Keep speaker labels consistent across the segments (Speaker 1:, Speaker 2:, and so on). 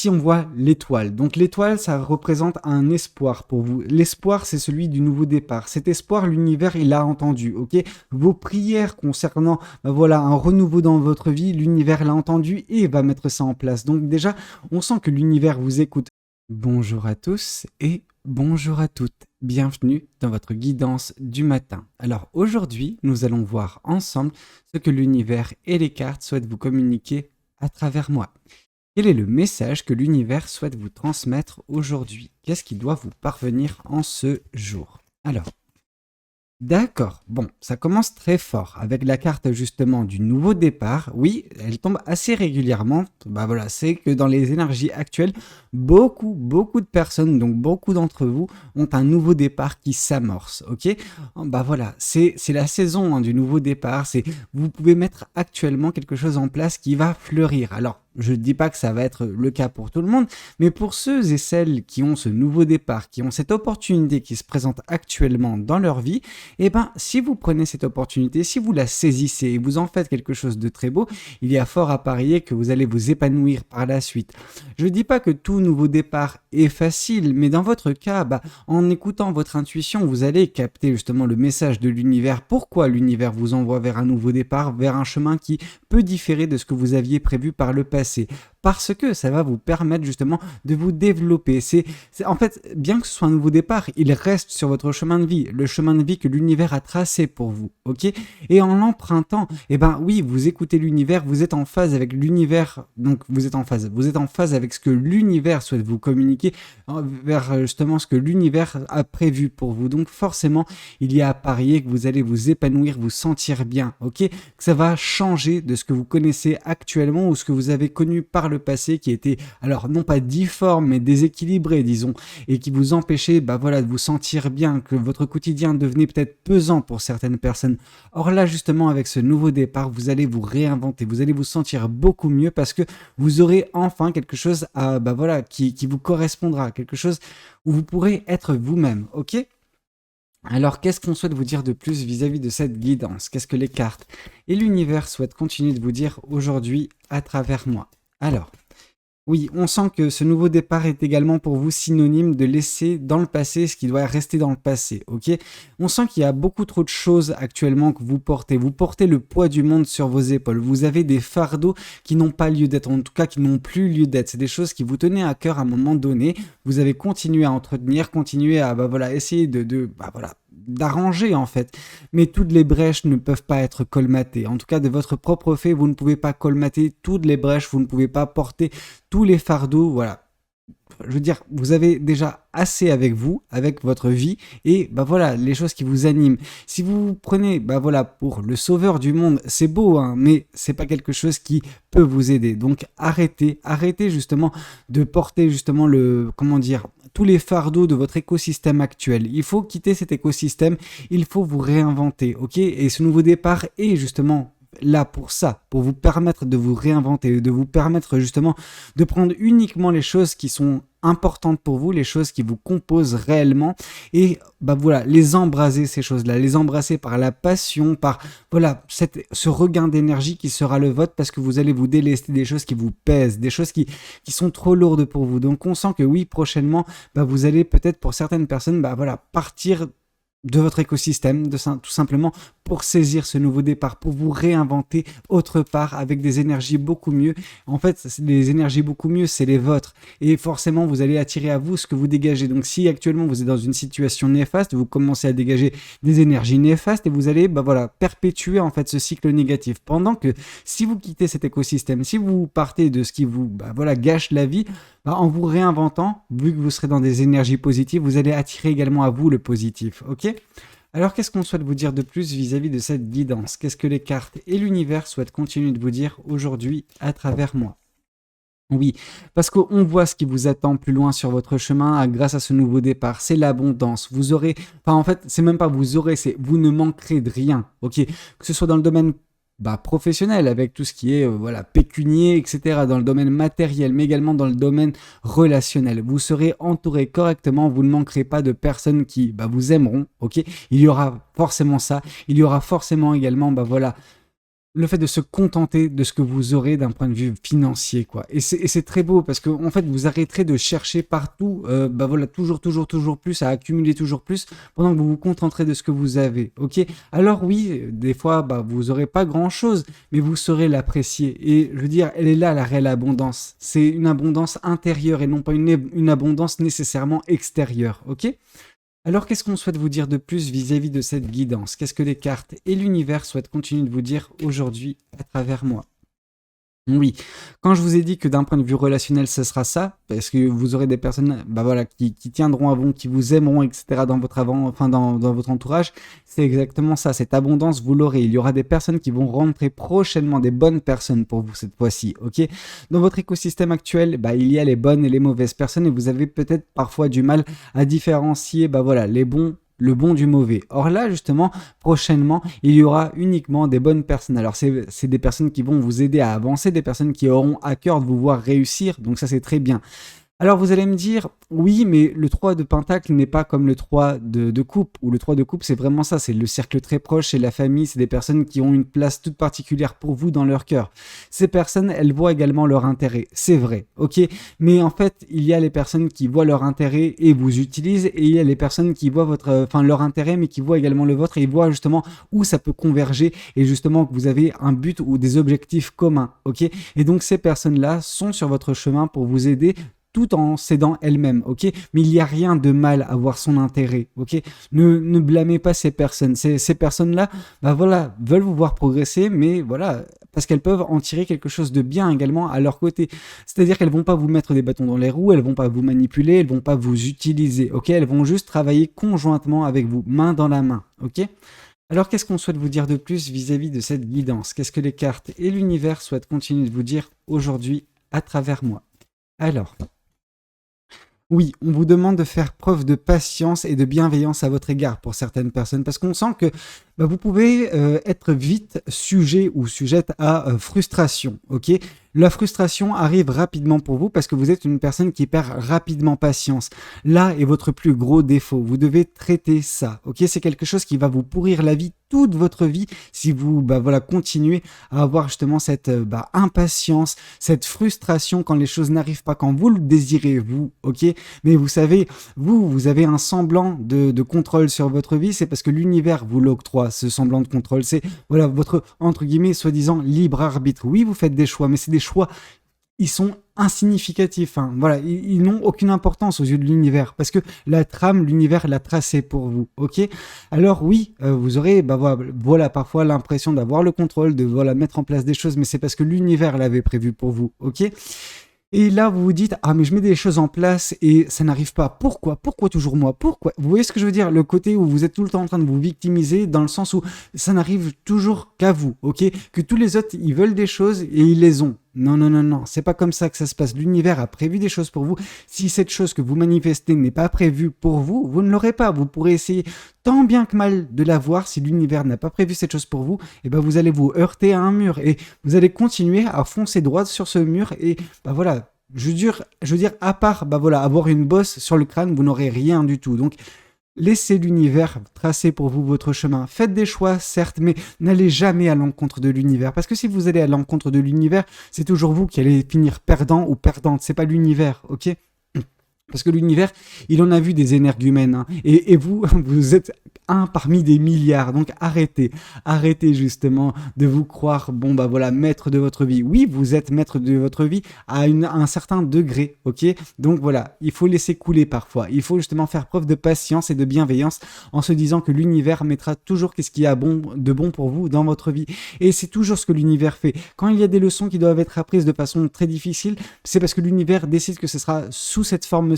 Speaker 1: ici, on voit l'étoile. Donc l'étoile, ça représente un espoir pour vous. L'espoir, c'est celui du nouveau départ. Cet espoir, l'univers, il l'a entendu, ok? Vos prières concernant, voilà, un renouveau dans votre vie, l'univers l'a entendu et va mettre ça en place. Donc déjà, on sent que l'univers vous écoute. Bonjour à tous et bonjour à toutes. Bienvenue dans votre guidance du matin. Alors aujourd'hui, nous allons voir ensemble ce que l'univers et les cartes souhaitent vous communiquer à travers moi. Quel est le message que l'univers souhaite vous transmettre aujourd'hui? Qu'est-ce qui doit vous parvenir en ce jour? Alors, d'accord, bon, ça commence très fort avec la carte justement du nouveau départ. Oui, elle tombe assez régulièrement. Bah voilà, c'est que dans les énergies actuelles, beaucoup de personnes, donc beaucoup d'entre vous, ont un nouveau départ qui s'amorce, ok? Bah voilà, c'est la saison du nouveau départ. Vous pouvez mettre actuellement quelque chose en place qui va fleurir. Alors, je ne dis pas que ça va être le cas pour tout le monde, mais pour ceux et celles qui ont ce nouveau départ, qui ont cette opportunité qui se présente actuellement dans leur vie, eh ben, si vous prenez cette opportunité, si vous la saisissez et vous en faites quelque chose de très beau, il y a fort à parier que vous allez vous épanouir par la suite. Je ne dis pas que tout nouveau départ est facile, mais dans votre cas, en écoutant votre intuition, vous allez capter justement le message de l'univers. Pourquoi l'univers vous envoie vers un nouveau départ, vers un chemin qui peut différer de ce que vous aviez prévu par le passé? Parce que ça va vous permettre justement de vous développer. En fait, bien que ce soit un nouveau départ, il reste sur votre chemin de vie, le chemin de vie que l'univers a tracé pour vous, ok? Et en l'empruntant, eh ben oui, vous écoutez l'univers, vous êtes en phase avec l'univers, donc vous êtes en phase avec ce que l'univers souhaite vous communiquer, vers justement ce que l'univers a prévu pour vous. Donc forcément, il y a à parier que vous allez vous épanouir, vous sentir bien, ok? Que ça va changer de ce que vous connaissez actuellement ou ce que vous avez connu par le passé qui était, alors non pas difforme, mais déséquilibré, disons, et qui vous empêchait de vous sentir bien, que votre quotidien devenait peut-être pesant pour certaines personnes. Or là, justement, avec ce nouveau départ, vous allez vous réinventer, vous allez vous sentir beaucoup mieux parce que vous aurez enfin quelque chose qui vous correspondra, quelque chose où vous pourrez être vous-même, ok? Alors, qu'est-ce qu'on souhaite vous dire de plus vis-à-vis de cette guidance? Qu'est-ce que les cartes et l'univers souhaitent continuer de vous dire aujourd'hui à travers moi? Alors, oui, on sent que ce nouveau départ est également pour vous synonyme de laisser dans le passé ce qui doit rester dans le passé, ok? On sent qu'il y a beaucoup trop de choses actuellement que vous portez. Vous portez le poids du monde sur vos épaules. Vous avez des fardeaux qui n'ont pas lieu d'être, en tout cas qui n'ont plus lieu d'être. C'est des choses qui vous tenaient à cœur à un moment donné. Vous avez continué à entretenir, continué à essayer d'arranger en fait. Mais toutes les brèches ne peuvent pas être colmatées. En tout cas, de votre propre fait, vous ne pouvez pas colmater toutes les brèches, vous ne pouvez pas porter tous les fardeaux, voilà. Je veux dire, vous avez déjà assez avec vous, avec votre vie, et les choses qui vous animent. Si vous vous prenez, pour le sauveur du monde, c'est beau, hein, mais c'est pas quelque chose qui peut vous aider. Donc arrêtez justement de porter justement tous les fardeaux de votre écosystème actuel. Il faut quitter cet écosystème, il faut vous réinventer, ok? Et ce nouveau départ est justement là pour ça, pour vous permettre de vous réinventer, de vous permettre justement de prendre uniquement les choses qui sont importantes pour vous, les choses qui vous composent réellement et les embraser ces choses-là, les embrasser par la passion, par ce regain d'énergie qui sera le vôtre parce que vous allez vous délester des choses qui vous pèsent, des choses qui sont trop lourdes pour vous. Donc on sent que oui, prochainement, vous allez peut-être pour certaines personnes partir de votre écosystème, tout simplement pour saisir ce nouveau départ, pour vous réinventer autre part avec des énergies beaucoup mieux. En fait, les énergies beaucoup mieux, c'est les vôtres. Et forcément, vous allez attirer à vous ce que vous dégagez. Donc, si actuellement vous êtes dans une situation néfaste, vous commencez à dégager des énergies néfastes et vous allez perpétuer en fait ce cycle négatif. Pendant que si vous quittez cet écosystème, si vous partez de ce qui vous gâche la vie, en vous réinventant, vu que vous serez dans des énergies positives, vous allez attirer également à vous le positif, ok? Alors, qu'est-ce qu'on souhaite vous dire de plus vis-à-vis de cette guidance? Qu'est-ce que les cartes et l'univers souhaitent continuer de vous dire aujourd'hui à travers moi? Oui, parce qu'on voit ce qui vous attend plus loin sur votre chemin grâce à ce nouveau départ. C'est l'abondance. Vous aurez, en fait, c'est même pas vous aurez, c'est vous ne manquerez de rien, ok? Que ce soit dans le domaine professionnel avec tout ce qui est pécunier, etc., dans le domaine matériel, mais également dans le domaine relationnel. Vous serez entouré correctement, vous ne manquerez pas de personnes qui vous aimeront, ok? Il y aura forcément ça, il y aura forcément également le fait de se contenter de ce que vous aurez d'un point de vue financier, quoi. Et c'est très beau parce que en fait, vous arrêterez de chercher partout, bah voilà, toujours plus, à accumuler toujours plus, pendant que vous vous contenterez de ce que vous avez, ok? Alors oui, des fois, bah, vous aurez pas grand-chose, mais vous saurez l'apprécier. Et je veux dire, elle est là, la réelle abondance. C'est une abondance intérieure et non pas une abondance nécessairement extérieure, ok? Alors, qu'est-ce qu'on souhaite vous dire de plus vis-à-vis de cette guidance? Qu'est-ce que les cartes et l'univers souhaitent continuer de vous dire aujourd'hui à travers moi? Oui, quand je vous ai dit que d'un point de vue relationnel, ce sera ça, parce que vous aurez des personnes, bah voilà, qui tiendront à vous, qui vous aimeront, etc. dans votre enfin dans votre entourage, c'est exactement ça. Cette abondance, vous l'aurez. Il y aura des personnes qui vont rentrer prochainement, des bonnes personnes pour vous cette fois-ci, ok? Dans votre écosystème actuel, bah il y a les bonnes et les mauvaises personnes, et vous avez peut-être parfois du mal à différencier, bah voilà, les bons, le bon du mauvais. Or là, justement, prochainement, il y aura uniquement des bonnes personnes. Alors, c'est des personnes qui vont vous aider à avancer, des personnes qui auront à cœur de vous voir réussir, donc ça, c'est très bien. Alors vous allez me dire, oui, mais le 3 de Pentacle n'est pas comme le 3 de coupe, ou le 3 de coupe, c'est vraiment ça, c'est le cercle très proche, c'est la famille, c'est des personnes qui ont une place toute particulière pour vous dans leur cœur. Ces personnes, elles voient également leur intérêt, c'est vrai, ok? Mais en fait, il y a les personnes qui voient leur intérêt et vous utilisent, et il y a les personnes qui voient enfin leur intérêt, mais qui voient également le vôtre, et ils voient justement où ça peut converger, et justement que vous avez un but ou des objectifs communs, ok? Et donc ces personnes-là sont sur votre chemin pour vous aider tout en s'aidant elle-même, ok? Mais il n'y a rien de mal à voir son intérêt, ok? Ne blâmez pas ces personnes. Ces personnes-là, bah voilà, veulent vous voir progresser, mais voilà, parce qu'elles peuvent en tirer quelque chose de bien également à leur côté. C'est-à-dire qu'elles vont pas vous mettre des bâtons dans les roues, elles vont pas vous manipuler, elles vont pas vous utiliser, ok? Elles vont juste travailler conjointement avec vous, main dans la main, ok? Alors, qu'est-ce qu'on souhaite vous dire de plus vis-à-vis de cette guidance? Qu'est-ce que les cartes et l'univers souhaitent continuer de vous dire aujourd'hui à travers moi? Alors, oui, on vous demande de faire preuve de patience et de bienveillance à votre égard pour certaines personnes, parce qu'on sent que bah, vous pouvez être vite sujet ou sujette à frustration, ok? La frustration arrive rapidement pour vous parce que vous êtes une personne qui perd rapidement patience. Là est votre plus gros défaut. Vous devez traiter ça, ok? C'est quelque chose qui va vous pourrir la vie, toute votre vie, si vous bah, voilà, continuez à avoir justement cette bah, impatience, cette frustration quand les choses n'arrivent pas, quand vous le désirez, vous, ok? Mais vous savez, vous avez un semblant de contrôle sur votre vie, c'est parce que l'univers vous l'octroie, ce semblant de contrôle. C'est voilà votre, entre guillemets, soi-disant libre arbitre. Oui, vous faites des choix, mais c'est des choix, ils sont insignificatifs. Hein. Voilà, ils n'ont aucune importance aux yeux de l'univers parce que la trame, l'univers l'a tracée pour vous. Ok. Alors oui, vous aurez, bah voilà, parfois l'impression d'avoir le contrôle, de voilà mettre en place des choses, mais c'est parce que l'univers l'avait prévu pour vous. Ok. Et là, vous vous dites, ah, mais je mets des choses en place et ça n'arrive pas. Pourquoi? Pourquoi toujours moi? Pourquoi? Vous voyez ce que je veux dire? Le côté où vous êtes tout le temps en train de vous victimiser dans le sens où ça n'arrive toujours qu'à vous, ok? Que tous les autres, ils veulent des choses et ils les ont. Non, non, non, non, c'est pas comme ça que ça se passe. L'univers a prévu des choses pour vous. Si cette chose que vous manifestez n'est pas prévue pour vous, vous ne l'aurez pas. Vous pourrez essayer tant bien que mal de l'avoir. Si l'univers n'a pas prévu cette chose pour vous, et ben vous allez vous heurter à un mur et vous allez continuer à foncer droit sur ce mur et bah voilà. Je veux dire, à part bah voilà, avoir une bosse sur le crâne, vous n'aurez rien du tout. Donc, laissez l'univers tracer pour vous votre chemin. Faites des choix, certes, mais n'allez jamais à l'encontre de l'univers. Parce que si vous allez à l'encontre de l'univers, c'est toujours vous qui allez finir perdant ou perdante. C'est pas l'univers, ok? Parce que l'univers, il en a vu des énergumènes. Hein. Et vous, vous êtes un parmi des milliards. Donc arrêtez. Arrêtez justement de vous croire, bon bah voilà, maître de votre vie. Oui, vous êtes maître de votre vie à un certain degré, ok? Donc voilà, il faut laisser couler parfois. Il faut justement faire preuve de patience et de bienveillance en se disant que l'univers mettra toujours qu'est-ce qu'il y a de bon pour vous dans votre vie. Et c'est toujours ce que l'univers fait. Quand il y a des leçons qui doivent être apprises de façon très difficile, c'est parce que l'univers décide que ce sera sous cette forme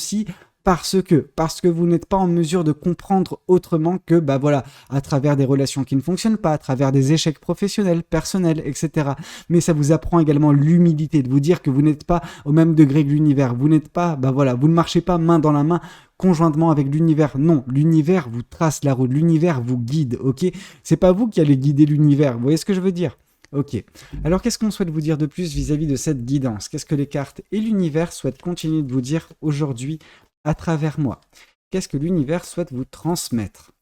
Speaker 1: parce que vous n'êtes pas en mesure de comprendre autrement que bah voilà à travers des relations qui ne fonctionnent pas, à travers des échecs professionnels, personnels, etc. Mais ça vous apprend également l'humilité de vous dire que vous n'êtes pas au même degré que l'univers, vous n'êtes pas bah voilà, vous ne marchez pas main dans la main conjointement avec l'univers. Non, l'univers vous trace la route, l'univers vous guide, ok? C'est pas vous qui allez guider l'univers, vous voyez ce que je veux dire? Ok. Alors, qu'est-ce qu'on souhaite vous dire de plus vis-à-vis de cette guidance? Qu'est-ce que les cartes et l'univers souhaitent continuer de vous dire aujourd'hui à travers moi? Qu'est-ce que l'univers souhaite vous transmettre?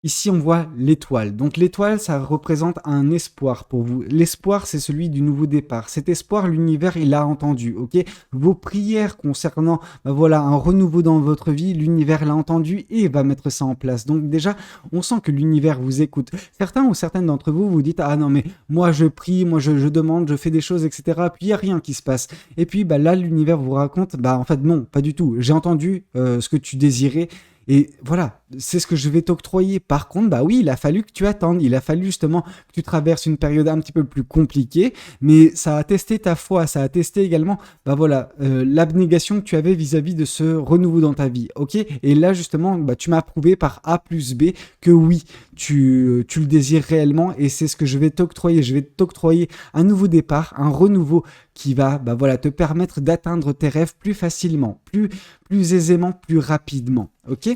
Speaker 1: Ici, on voit l'étoile. Donc l'étoile, ça représente un espoir pour vous. L'espoir, c'est celui du nouveau départ. Cet espoir, l'univers, il l'a entendu, ok? Vos prières concernant, voilà, un renouveau dans votre vie, l'univers l'a entendu et va mettre ça en place. Donc déjà, on sent que l'univers vous écoute. Certains ou certaines d'entre vous, vous dites, ah non mais moi je prie, moi je demande, je fais des choses, etc. Puis il n'y a rien qui se passe. Et puis là, l'univers vous raconte, en fait non, pas du tout. J'ai entendu ce que tu désirais. Et voilà, c'est ce que je vais t'octroyer. Par contre, oui, il a fallu que tu attendes. Il a fallu justement que tu traverses une période un petit peu plus compliquée. Mais ça a testé ta foi. Ça a testé également, l'abnégation que tu avais vis-à-vis de ce renouveau dans ta vie. Ok? Et là, justement, tu m'as prouvé par A plus B que oui, tu le désires réellement. Et c'est ce que je vais t'octroyer. Je vais t'octroyer un nouveau départ, un renouveau qui va te permettre d'atteindre tes rêves plus facilement, plus aisément, plus rapidement, ok?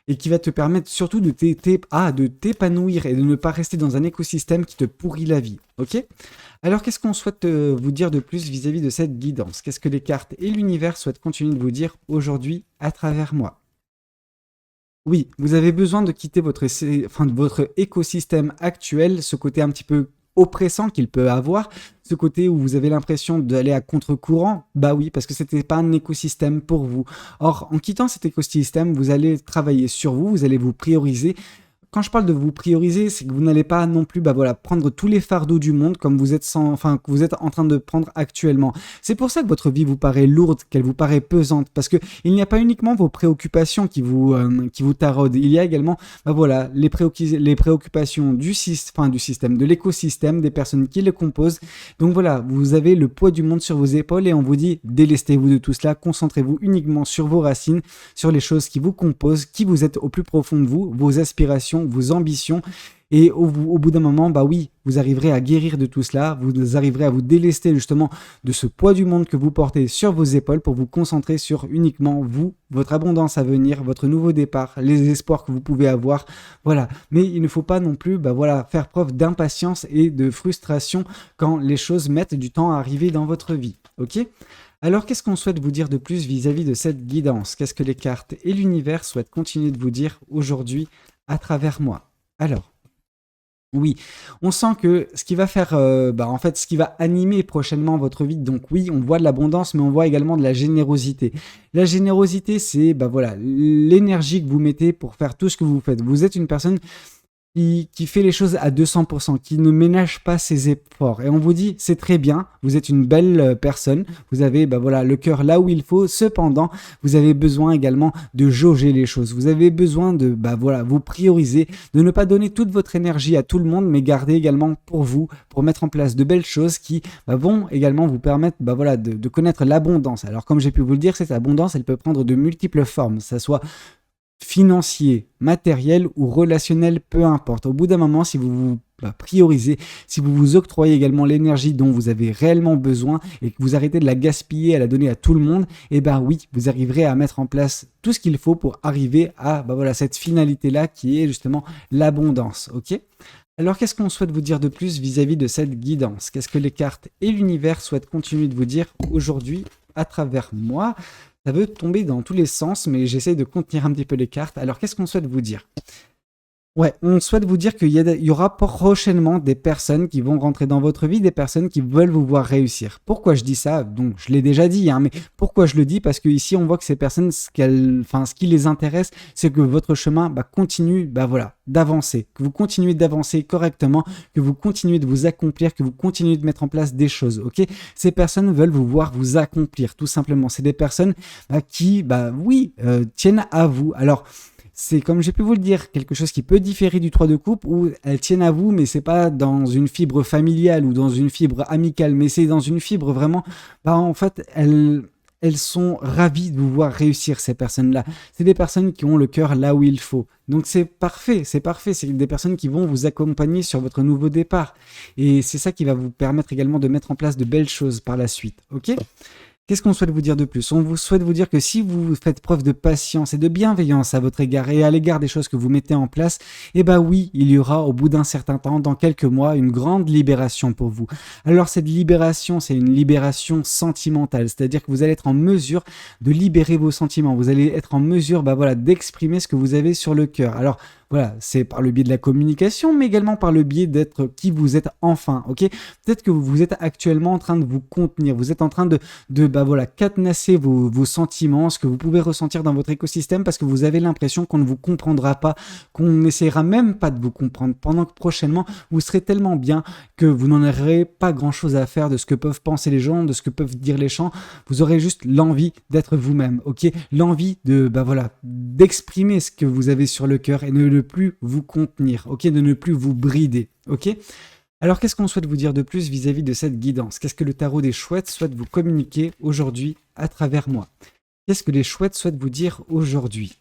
Speaker 1: Et qui va te permettre surtout de t'épanouir et de ne pas rester dans un écosystème qui te pourrit la vie, ok? Alors, qu'est-ce qu'on souhaite vous dire de plus vis-à-vis de cette guidance? Qu'est-ce que les cartes et l'univers souhaitent continuer de vous dire aujourd'hui à travers moi? Oui, vous avez besoin de quitter votre écosystème actuel, ce côté un petit peu oppressant qu'il peut avoir, ce côté où vous avez l'impression d'aller à contre-courant, oui, parce que c'était pas un écosystème pour vous. Or, en quittant cet écosystème, vous allez travailler sur vous, vous allez vous prioriser. Quand je parle de vous prioriser, c'est que vous n'allez pas non plus prendre tous les fardeaux du monde comme vous êtes que vous êtes en train de prendre actuellement. C'est pour ça que votre vie vous paraît lourde, qu'elle vous paraît pesante, parce que il n'y a pas uniquement vos préoccupations qui vous taraudent, il y a également les préoccupations du système, de l'écosystème, des personnes qui le composent. Donc voilà, vous avez le poids du monde sur vos épaules et on vous dit délestez-vous de tout cela, concentrez-vous uniquement sur vos racines, sur les choses qui vous composent, qui vous êtes au plus profond de vous, vos aspirations, vos ambitions, et au bout d'un moment, oui, vous arriverez à guérir de tout cela, vous arriverez à vous délester justement de ce poids du monde que vous portez sur vos épaules pour vous concentrer sur uniquement vous, votre abondance à venir, votre nouveau départ, les espoirs que vous pouvez avoir, voilà. Mais il ne faut pas non plus, faire preuve d'impatience et de frustration quand les choses mettent du temps à arriver dans votre vie, ok ? Alors, qu'est-ce qu'on souhaite vous dire de plus vis-à-vis de cette guidance? Qu'est-ce que les cartes et l'univers souhaitent continuer de vous dire aujourd'hui à travers moi? Alors, oui, on sent que ce qui va faire, ce qui va animer prochainement votre vie, donc oui, on voit de l'abondance, mais on voit également de la générosité. La générosité, c'est, l'énergie que vous mettez pour faire tout ce que vous faites. Vous êtes une personne qui fait les choses à 200%, qui ne ménage pas ses efforts. Et on vous dit, c'est très bien, vous êtes une belle personne, vous avez le cœur là où il faut, cependant, vous avez besoin également de jauger les choses. Vous avez besoin de vous prioriser, de ne pas donner toute votre énergie à tout le monde, mais garder également pour vous, pour mettre en place de belles choses qui vont également vous permettre de connaître l'abondance. Alors comme j'ai pu vous le dire, cette abondance, elle peut prendre de multiples formes, ça soit financier, matériel ou relationnel, peu importe. Au bout d'un moment, si vous vous priorisez, si vous vous octroyez également l'énergie dont vous avez réellement besoin et que vous arrêtez de la gaspiller, à la donner à tout le monde, oui, vous arriverez à mettre en place tout ce qu'il faut pour arriver à cette finalité-là qui est justement l'abondance, ok ? Alors, qu'est-ce qu'on souhaite vous dire de plus vis-à-vis de cette guidance? Qu'est-ce que les cartes et l'univers souhaitent continuer de vous dire aujourd'hui à travers moi? Ça veut tomber dans tous les sens, mais j'essaie de contenir un petit peu les cartes. Alors, qu'est-ce qu'on souhaite vous dire? Ouais, on souhaite vous dire qu'il y aura prochainement des personnes qui vont rentrer dans votre vie, des personnes qui veulent vous voir réussir. Pourquoi je dis ça? Donc, je l'ai déjà dit, mais pourquoi je le dis? Parce que ici, on voit que ces personnes, ce qui les intéresse, c'est que votre chemin continue d'avancer, que vous continuez d'avancer correctement, que vous continuez de vous accomplir, que vous continuez de mettre en place des choses, ok? Ces personnes veulent vous voir vous accomplir, tout simplement. C'est des personnes qui, tiennent à vous. Alors, c'est comme j'ai pu vous le dire, quelque chose qui peut différer du 3 de coupe où elles tiennent à vous, mais c'est pas dans une fibre familiale ou dans une fibre amicale, mais c'est dans une fibre vraiment, en fait, elles sont ravies de vous voir réussir, ces personnes-là. C'est des personnes qui ont le cœur là où il faut. Donc c'est parfait. C'est des personnes qui vont vous accompagner sur votre nouveau départ. Et c'est ça qui va vous permettre également de mettre en place de belles choses par la suite, ok ? Qu'est-ce qu'on souhaite vous dire de plus? On vous souhaite vous dire que si vous faites preuve de patience et de bienveillance à votre égard et à l'égard des choses que vous mettez en place, oui, il y aura au bout d'un certain temps, dans quelques mois, une grande libération pour vous. Alors cette libération, c'est une libération sentimentale, c'est-à-dire que vous allez être en mesure de libérer vos sentiments, vous allez être en mesure d'exprimer ce que vous avez sur le cœur. Alors, voilà, c'est par le biais de la communication, mais également par le biais d'être qui vous êtes enfin, ok? Peut-être que vous êtes actuellement en train de vous contenir, vous êtes en train bah voilà, cadenasser vos sentiments, ce que vous pouvez ressentir dans votre écosystème parce que vous avez l'impression qu'on ne vous comprendra pas, qu'on n'essaiera même pas de vous comprendre, pendant que prochainement, vous serez tellement bien que vous n'en aurez pas grand-chose à faire de ce que peuvent penser les gens, de ce que peuvent dire les gens. Vous aurez juste l'envie d'être vous-même, ok? L'envie de, bah voilà, d'exprimer ce que vous avez sur le cœur et de ne plus vous contenir, ok? De ne plus vous brider, ok? Alors, qu'est-ce qu'on souhaite vous dire de plus vis-à-vis de cette guidance? Qu'est-ce que le tarot des chouettes souhaite vous communiquer aujourd'hui à travers moi? Qu'est-ce que les chouettes souhaitent vous dire aujourd'hui?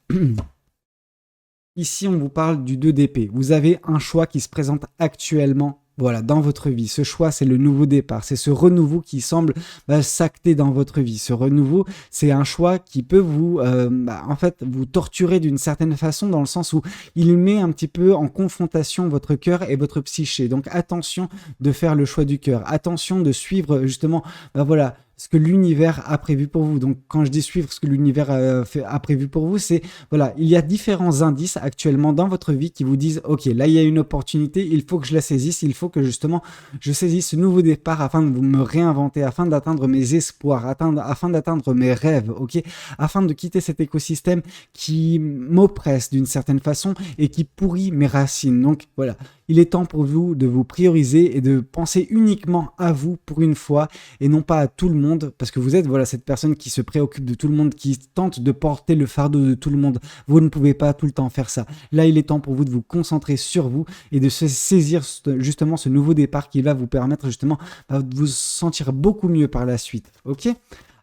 Speaker 1: Ici, on vous parle du 2 d'épée. Vous avez un choix qui se présente actuellement, voilà, dans votre vie. Ce choix, c'est le nouveau départ. C'est ce renouveau qui semble s'acter dans votre vie. Ce renouveau, c'est un choix qui peut vous, en fait, vous torturer d'une certaine façon, dans le sens où il met un petit peu en confrontation votre cœur et votre psyché. Donc, attention de faire le choix du cœur. Attention de suivre justement, voilà, ce que l'univers a prévu pour vous. Donc, quand je dis suivre ce que l'univers a prévu pour vous, c'est, voilà, il y a différents indices actuellement dans votre vie qui vous disent, ok, là, il y a une opportunité, il faut que je la saisisse, il faut que justement, je saisisse ce nouveau départ afin de me réinventer, afin d'atteindre mes espoirs, afin d'atteindre mes rêves, ok, afin de quitter cet écosystème qui m'oppresse d'une certaine façon et qui pourrit mes racines. Donc, voilà. Il est temps pour vous de vous prioriser et de penser uniquement à vous pour une fois et non pas à tout le monde, parce que vous êtes, voilà, cette personne qui se préoccupe de tout le monde, qui tente de porter le fardeau de tout le monde. Vous ne pouvez pas tout le temps faire ça. Là, il est temps pour vous de vous concentrer sur vous et de se saisir justement ce nouveau départ qui va vous permettre justement de vous sentir beaucoup mieux par la suite. Ok ?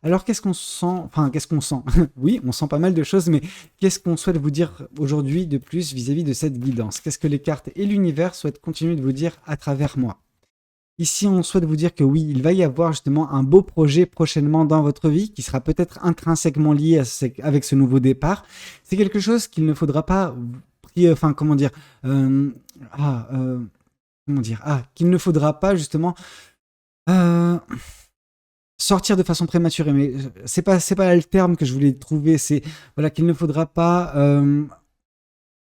Speaker 1: Alors, qu'est-ce qu'on sent? Enfin, qu'est-ce qu'on sent? Oui, on sent pas mal de choses, mais qu'est-ce qu'on souhaite vous dire aujourd'hui de plus vis-à-vis de cette guidance? Qu'est-ce que les cartes et l'univers souhaitent continuer de vous dire à travers moi? Ici, on souhaite vous dire que oui, il va y avoir justement un beau projet prochainement dans votre vie qui sera peut-être intrinsèquement lié avec ce nouveau départ. C'est quelque chose qu'il ne faudra pas, comment dire, qu'il ne faudra pas justement sortir de façon prématurée. Mais c'est pas le terme que je voulais trouver. C'est voilà qu'il ne faudra pas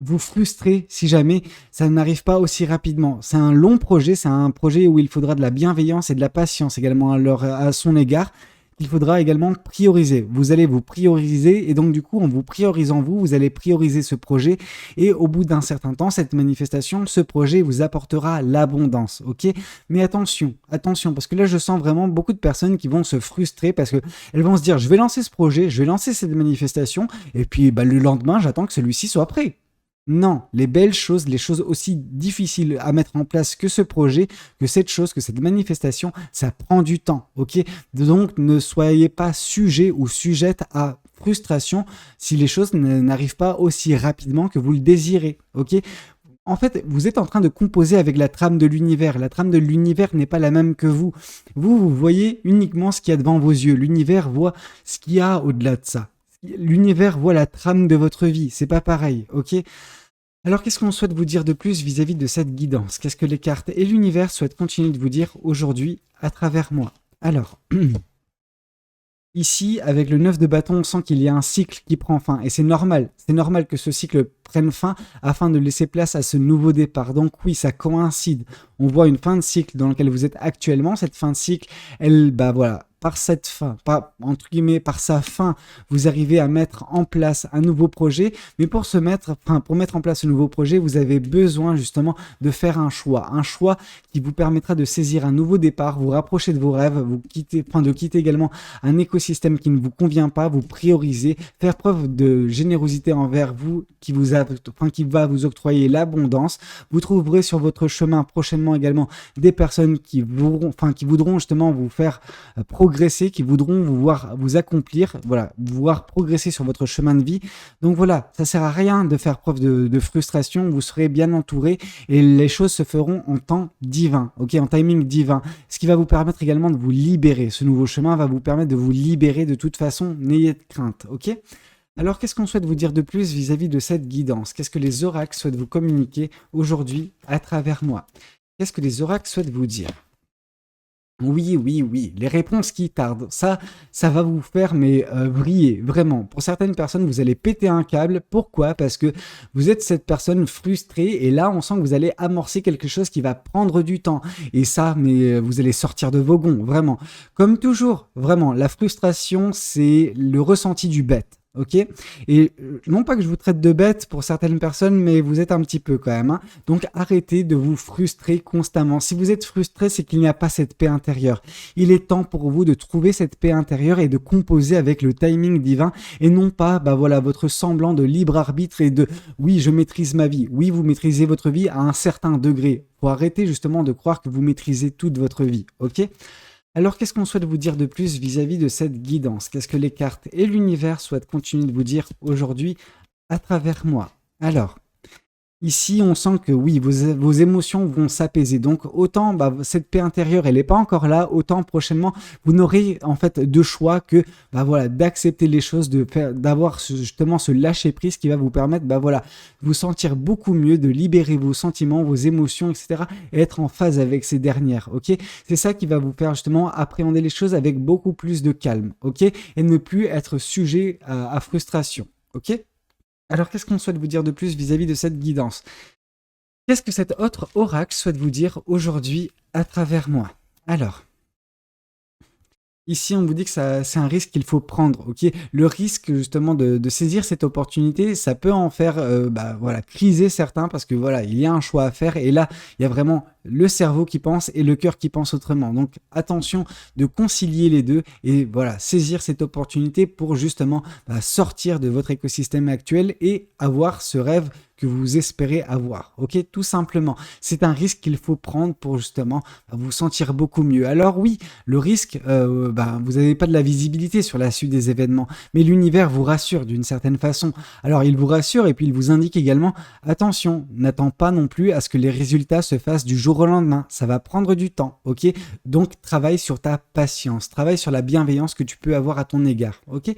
Speaker 1: vous frustrer si jamais ça n'arrive pas aussi rapidement. C'est un long projet, c'est un projet où il faudra de la bienveillance et de la patience également à son égard. Il faudra également prioriser. Vous allez vous prioriser et donc du coup, en vous priorisant vous allez prioriser ce projet et au bout d'un certain temps, cette manifestation, ce projet vous apportera l'abondance, ok? Mais attention, parce que là, je sens vraiment beaucoup de personnes qui vont se frustrer parce qu'elles vont se dire, je vais lancer ce projet, je vais lancer cette manifestation et puis le lendemain, j'attends que celui-ci soit prêt. Non, les belles choses, les choses aussi difficiles à mettre en place que ce projet, que cette chose, que cette manifestation, ça prend du temps, ok? Donc, ne soyez pas sujet ou sujette à frustration si les choses n'arrivent pas aussi rapidement que vous le désirez, ok? En fait, vous êtes en train de composer avec la trame de l'univers. La trame de l'univers n'est pas la même que vous. Vous voyez uniquement ce qu'il y a devant vos yeux. L'univers voit ce qu'il y a au-delà de ça. L'univers voit la trame de votre vie, c'est pas pareil, ok? Alors qu'est-ce qu'on souhaite vous dire de plus vis-à-vis de cette guidance? Qu'est-ce que les cartes et l'univers souhaitent continuer de vous dire aujourd'hui à travers moi? Alors, ici, avec le 9 de bâton, on sent qu'il y a un cycle qui prend fin, et c'est normal que ce cycle prenne fin afin de laisser place à ce nouveau départ. Donc oui, ça coïncide. On voit une fin de cycle dans laquelle vous êtes actuellement. Cette fin de cycle, elle, par cette fin, par sa fin, vous arrivez à mettre en place un nouveau projet. Mais pour mettre en place ce nouveau projet, vous avez besoin justement de faire un choix qui vous permettra de saisir un nouveau départ, vous rapprocher de vos rêves, de quitter également un écosystème qui ne vous convient pas, vous prioriser, faire preuve de générosité envers vous qui va vous octroyer l'abondance. Vous trouverez sur votre chemin prochainement également des personnes qui voudront justement vous faire progresser, qui voudront vous voir vous accomplir, voilà, vous voir progresser sur votre chemin de vie. Donc voilà, ça sert à rien de faire preuve de frustration, vous serez bien entouré et les choses se feront en temps divin, ok, en timing divin, ce qui va vous permettre également de vous libérer. Ce nouveau chemin va vous permettre de vous libérer de toute façon, n'ayez de crainte, ok? Alors, qu'est-ce qu'on souhaite vous dire de plus vis-à-vis de cette guidance? Qu'est-ce que les oracles souhaitent vous communiquer aujourd'hui à travers moi? Qu'est-ce que les oracles souhaitent vous dire? Oui, oui, oui, les réponses qui tardent, ça va vous faire mais vriller, vraiment. Pour certaines personnes, vous allez péter un câble. Pourquoi? Parce que vous êtes cette personne frustrée et là, on sent que vous allez amorcer quelque chose qui va prendre du temps. Et ça, mais vous allez sortir de vos gonds, vraiment. Comme toujours, vraiment, la frustration, c'est le ressenti du bête. Ok? Et non pas que je vous traite de bête pour certaines personnes, mais vous êtes un petit peu quand même, hein. Donc arrêtez de vous frustrer constamment. Si vous êtes frustré, c'est qu'il n'y a pas cette paix intérieure. Il est temps pour vous de trouver cette paix intérieure et de composer avec le timing divin et non pas, bah voilà, votre semblant de libre arbitre et de oui, je maîtrise ma vie. Oui, vous maîtrisez votre vie à un certain degré. Faut arrêter justement de croire que vous maîtrisez toute votre vie, ok? Alors, qu'est-ce qu'on souhaite vous dire de plus vis-à-vis de cette guidance? Qu'est-ce que les cartes et l'univers souhaitent continuer de vous dire aujourd'hui à travers moi? Alors, ici, on sent que oui, vos émotions vont s'apaiser. Donc, autant bah, cette paix intérieure, elle n'est pas encore là, autant prochainement, vous n'aurez en fait de choix que bah, voilà, d'accepter les choses, d'avoir justement ce lâcher-prise qui va vous permettre bah, voilà, de vous sentir beaucoup mieux, de libérer vos sentiments, vos émotions, etc. et être en phase avec ces dernières. Ok, c'est ça qui va vous faire justement appréhender les choses avec beaucoup plus de calme. Ok, et ne plus être sujet à frustration. Ok. Alors, qu'est-ce qu'on souhaite vous dire de plus vis-à-vis de cette guidance? Qu'est-ce que cet autre oracle souhaite vous dire aujourd'hui à travers moi? Alors, ici, on vous dit que c'est un risque qu'il faut prendre, ok? Le risque, justement, de saisir cette opportunité, ça peut en faire, bah, voilà, criser certains parce que, voilà, il y a un choix à faire et là, il y a vraiment le cerveau qui pense et le cœur qui pense autrement. Donc, attention de concilier les deux et, voilà, saisir cette opportunité pour, justement, bah, sortir de votre écosystème actuel et avoir ce rêve que vous espérez avoir, ok? Tout simplement. C'est un risque qu'il faut prendre pour, justement, vous sentir beaucoup mieux. Alors oui, le risque, bah, vous n'avez pas de la visibilité sur la suite des événements, mais l'univers vous rassure d'une certaine façon. Alors il vous rassure et puis il vous indique également, attention, n'attends pas non plus à ce que les résultats se fassent du jour au lendemain, ça va prendre du temps, ok? Donc travaille sur ta patience, travaille sur la bienveillance que tu peux avoir à ton égard, ok?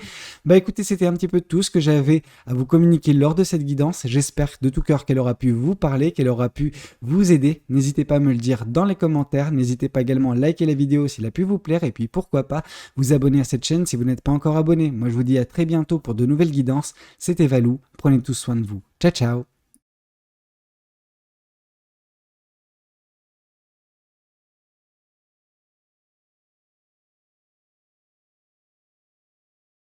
Speaker 1: Bah écoutez, c'était un petit peu tout ce que j'avais à vous communiquer lors de cette guidance. J'espère de tout cœur qu'elle aura pu vous parler, qu'elle aura pu vous aider. N'hésitez pas à me le dire dans les commentaires. N'hésitez pas également à liker la vidéo s'il a pu vous plaire. Et puis pourquoi pas vous abonner à cette chaîne si vous n'êtes pas encore abonné. Moi je vous dis à très bientôt pour de nouvelles guidances. C'était Valou. Prenez tous soin de vous. Ciao ciao.